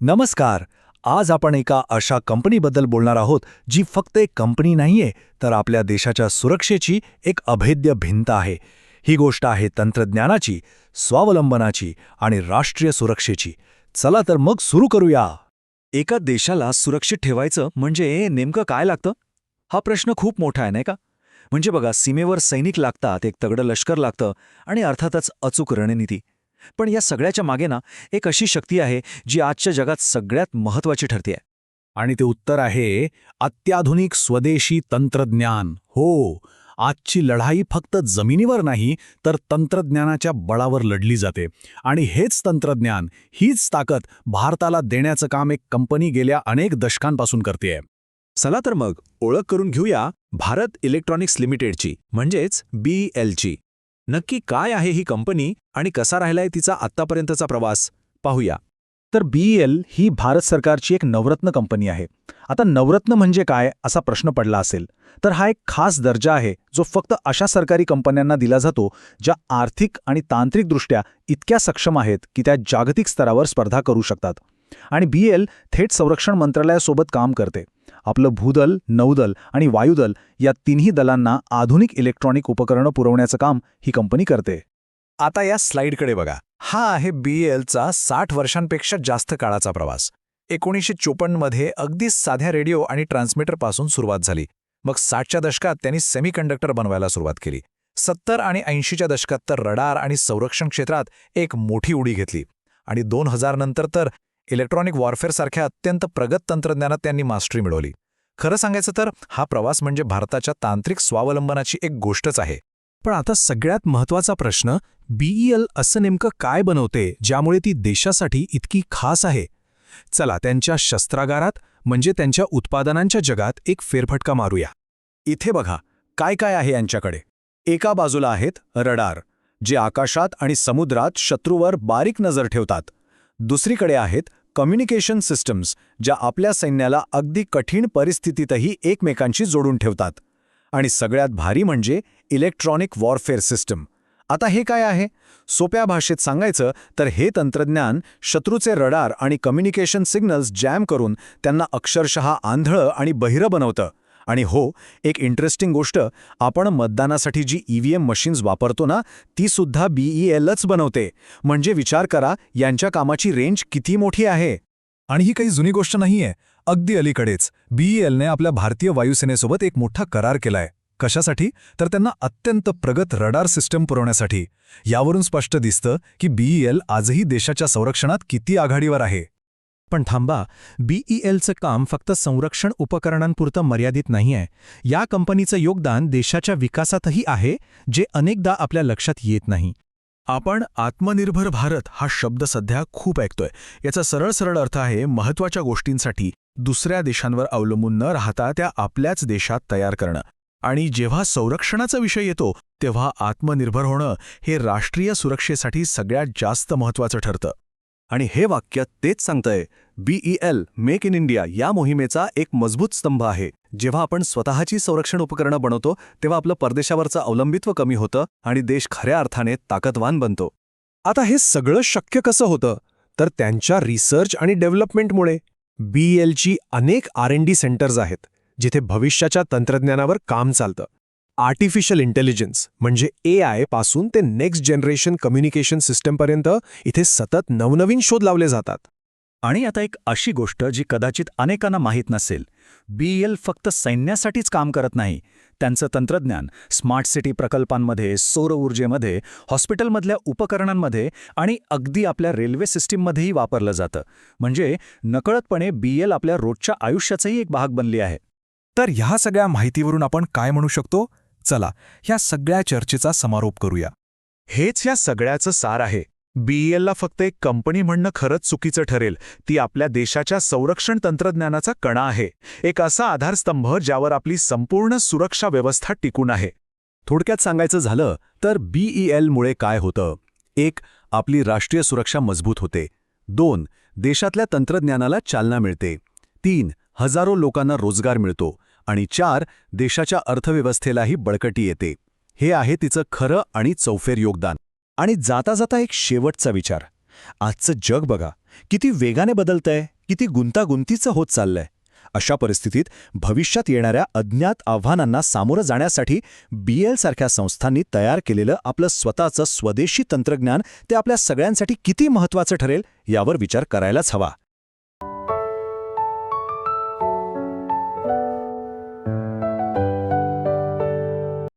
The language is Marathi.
नमस्कार. आज आपण एका अशा कंपनीबद्दल बोलणार आहोत जी फक्त एक कंपनी नाहीये तर आपल्या देशाच्या सुरक्षेची एक अभेद्य भिंत आहे. ही गोष्ट आहे तंत्रज्ञानाची, स्वावलंबनाची आणि राष्ट्रीय सुरक्षेची. चला तर मग सुरू करूया. एका देशाला सुरक्षित ठेवायचं म्हणजे नेमकं काय लागतं? हा प्रश्न खूप मोठा आहे, नाही का? म्हणजे बघा, सीमेवर सैनिक लागतात, एक तगडं लष्कर लागतं आणि अर्थातच अचूक रणनीती. पण या सगळ्याच्या मागे ना एक अशी शक्ती आहे जी आजच्या जगात सगळ्यात महत्त्वाची ठरते. आणि ते उत्तर आहे अत्याधुनिक स्वदेशी तंत्रज्ञान. हो, आजची लढाई फक्त जमिनीवर नाही तर तंत्रज्ञानाच्या बळावर लढली जाते. आणि हेच तंत्रज्ञान, हीच ताकद भारताला देण्याचं काम एक कंपनी गेल्या अनेक दशकांपासून करतेय. चला तर मग ओळख करून घेऊया भारत इलेक्ट्रॉनिक्स लिमिटेडची, म्हणजेच BELची. नक्की काय आहे ही कंपनी आणि कसा राहिलाय तिचा आत्तापर्यंतचा प्रवास, पाहूया. तर BEL ही भारत सरकारची एक नवरत्न कंपनी आहे. आता नवरत्न म्हणजे काय असा प्रश्न पडला असेल तर हा एक खास दर्जा आहे जो फक्त अशा सरकारी कंपन्यांना दिला जातो ज्या आर्थिक आणि तांत्रिकदृष्ट्या इतक्या सक्षम आहेत की त्या जागतिक स्तरावर स्पर्धा करू शकतात. आणि BEL थेट संरक्षण मंत्रालयासोबत काम करते. आपलं भूदल, नौदल आणि वायुदल या तिन्ही दलांना आधुनिक इलेक्ट्रॉनिक उपकरणं पुरवण्याचं काम ही कंपनी करते. आता या स्लाइडकडे बघा. हा आहे BELचा 60 वर्षांपेक्षा जास्त काळाचा प्रवास. 1954 मध्ये अगदी साध्या रेडिओ आणि ट्रान्समीटरपासून सुरुवात झाली. मग 60च्या दशकात त्यांनी सेमीकंडक्टर बनवायला सुरुवात केली. 70 आणि 80च्या दशकात तर रडार आणि संरक्षण क्षेत्रात एक मोठी उडी घेतली. आणि 2000 नंतर तर इलेक्ट्रॉनिक वॉरफेअरसारख्या अत्यंत प्रगत तंत्रज्ञानात त्यांनी मास्टरी मिळवली. खरं सांगायचं तर हा प्रवास म्हणजे भारताच्या तांत्रिक स्वावलंबनाची एक गोष्टच आहे. पण आता सगळ्यात महत्त्वाचा प्रश्न, BEL असं नेमकं काय बनवते ज्यामुळे ती देशासाठी इतकी खास आहे? चला त्यांच्या शस्त्रागारात म्हणजे त्यांच्या उत्पादनांच्या जगात एक फेरफटका मारूया. इथे बघा काय काय आहे यांच्याकडे. एका बाजूला आहेत रडार, जे आकाशात आणि समुद्रात शत्रूवर बारीक नजर ठेवतात. दुसरीकडे आहेत कम्युनिकेशन सिस्टम्स, ज्या आपल्या सैन्याला अगदी कठीण परिस्थितीतही एकमेकांशी जोडून ठेवतात. आणि सगळ्यात भारी म्हणजे इलेक्ट्रॉनिक वॉरफेअर सिस्टम. आता हे काय आहे? सोप्या भाषेत सांगायचं तर हे तंत्रज्ञान शत्रूचे रडार आणि कम्युनिकेशन सिग्नल्स जॅम करून त्यांना अक्षरशः आंधळं आणि बहिरं बनवतं. आणि हो, एक इंटरेस्टिंग गोष्ट, आपण मतदानासाठी जी EVM मशीन्स वापरतो ना, ती सुद्धा BELच बनवते. म्हणजे विचार करा यांच्या कामाची रेंज किती मोठी आहे. आणि ही काही जुनी गोष्ट नाहीये. अगदी अलीकडेच BELने आपल्या भारतीय वायुसेनेसोबत एक मोठा करार केलाय. कशासाठी? तर त्यांना अत्यंत प्रगत रडार सिस्टम पुरवण्यासाठी. यावरून स्पष्ट दिसतं की BEL आजही देशाच्या संरक्षणात किती आघाडीवर आहे. पण थांबा, BELचं काम फक्त संरक्षण उपकरणांपुरतं मर्यादित नाहीये. या कंपनीचं योगदान देशाच्या विकासातही आहे, जे अनेकदा आपल्या लक्षात येत नाही. आपण आत्मनिर्भर भारत हा शब्द सध्या खूप ऐकतोय. याचा सरळ सरळ अर्थ आहे महत्त्वाच्या गोष्टींसाठी दुसऱ्या देशांवर अवलंबून न राहता त्या आपल्याच देशात तयार करणं. आणि जेव्हा संरक्षणाचा विषय येतो तेव्हा आत्मनिर्भर होणं हे राष्ट्रीय सुरक्षेसाठी सगळ्यात जास्त महत्त्वाचं ठरतं. आणि हे वाक्य तेच सांगतंय. BEL मेक इन इंडिया या मोहिमेचा एक मजबूत स्तंभ आहे. जेव्हा आपण स्वतःची संरक्षण उपकरणं बनवतो तेव्हा आपलं परदेशावरचं अवलंबित्व कमी होतं आणि देश खऱ्या अर्थाने ताकदवान बनतो. आता हे सगळं शक्य कसं होतं? तर त्यांच्या रिसर्च आणि डेव्हलपमेंटमुळे. BELची अनेक R&D सेंटर्स आहेत जिथे भविष्याच्या तंत्रज्ञानावर काम चालतं. आर्टिफिशियल इंटेलिजन्स म्हणजे AI पासून ते नेक्स्ट जनरेशन कम्युनिकेशन सिस्टमपर्यंत इथे सतत नवनवीन शोध लावले जातात. आणि आता एक अशी गोष्ट जी कदाचित अनेकांना माहीत नसेल. BEL फक्त सैन्यासाठीच काम करत नाही. त्यांचं तंत्रज्ञान स्मार्ट सिटी प्रकल्पांमध्ये, सौर ऊर्जेमध्ये, हॉस्पिटलमधल्या उपकरणांमध्ये आणि अगदी आपल्या रेल्वे सिस्टीममध्येही वापरलं जातं. म्हणजे नकळतपणे BEL आपल्या रोजच्या आयुष्याचाही एक भाग बनली आहे. तर ह्या सगळ्या माहितीवरून आपण काय म्हणू शकतो? चला ह्या सगळ्या चर्चेचा समारोप करूया. हेच या सगळ्याचं सार आहे. BELला फक्त एक कंपनी म्हणणं खरंच चुकीचं ठरेल. ती आपल्या देशाच्या संरक्षण तंत्रज्ञानाचा कणा आहे. एक असा आधारस्तंभ ज्यावर आपली संपूर्ण सुरक्षा व्यवस्था टिकून आहे. थोडक्यात सांगायचं झालं तर BELमुळे काय होतं? 1. आपली राष्ट्रीय सुरक्षा मजबूत होते. 2. देशातल्या तंत्रज्ञानाला चालना मिळते. 3. हजारो लोकांना रोजगार मिळतो. आणि 4. देशाच्या अर्थव्यवस्थेलाही बळकटी येते. हे आहे तिचं खरं आणि चौफेर योगदान. आणि जाता जाता एक शेवटचा विचार. आजचं जग बघा, किती वेगाने बदलतंय, किती गुंतागुंतीचं होत चाललंय. अशा परिस्थितीत भविष्यात येणाऱ्या अज्ञात आव्हानांना सामोरं जाण्यासाठी BL सारख्या संस्थांनी तयार केलेलं आपलं स्वतःचं स्वदेशी तंत्रज्ञान ते आपल्या सगळ्यांसाठी किती महत्त्वाचं ठरेल यावर विचार करायलाच हवा.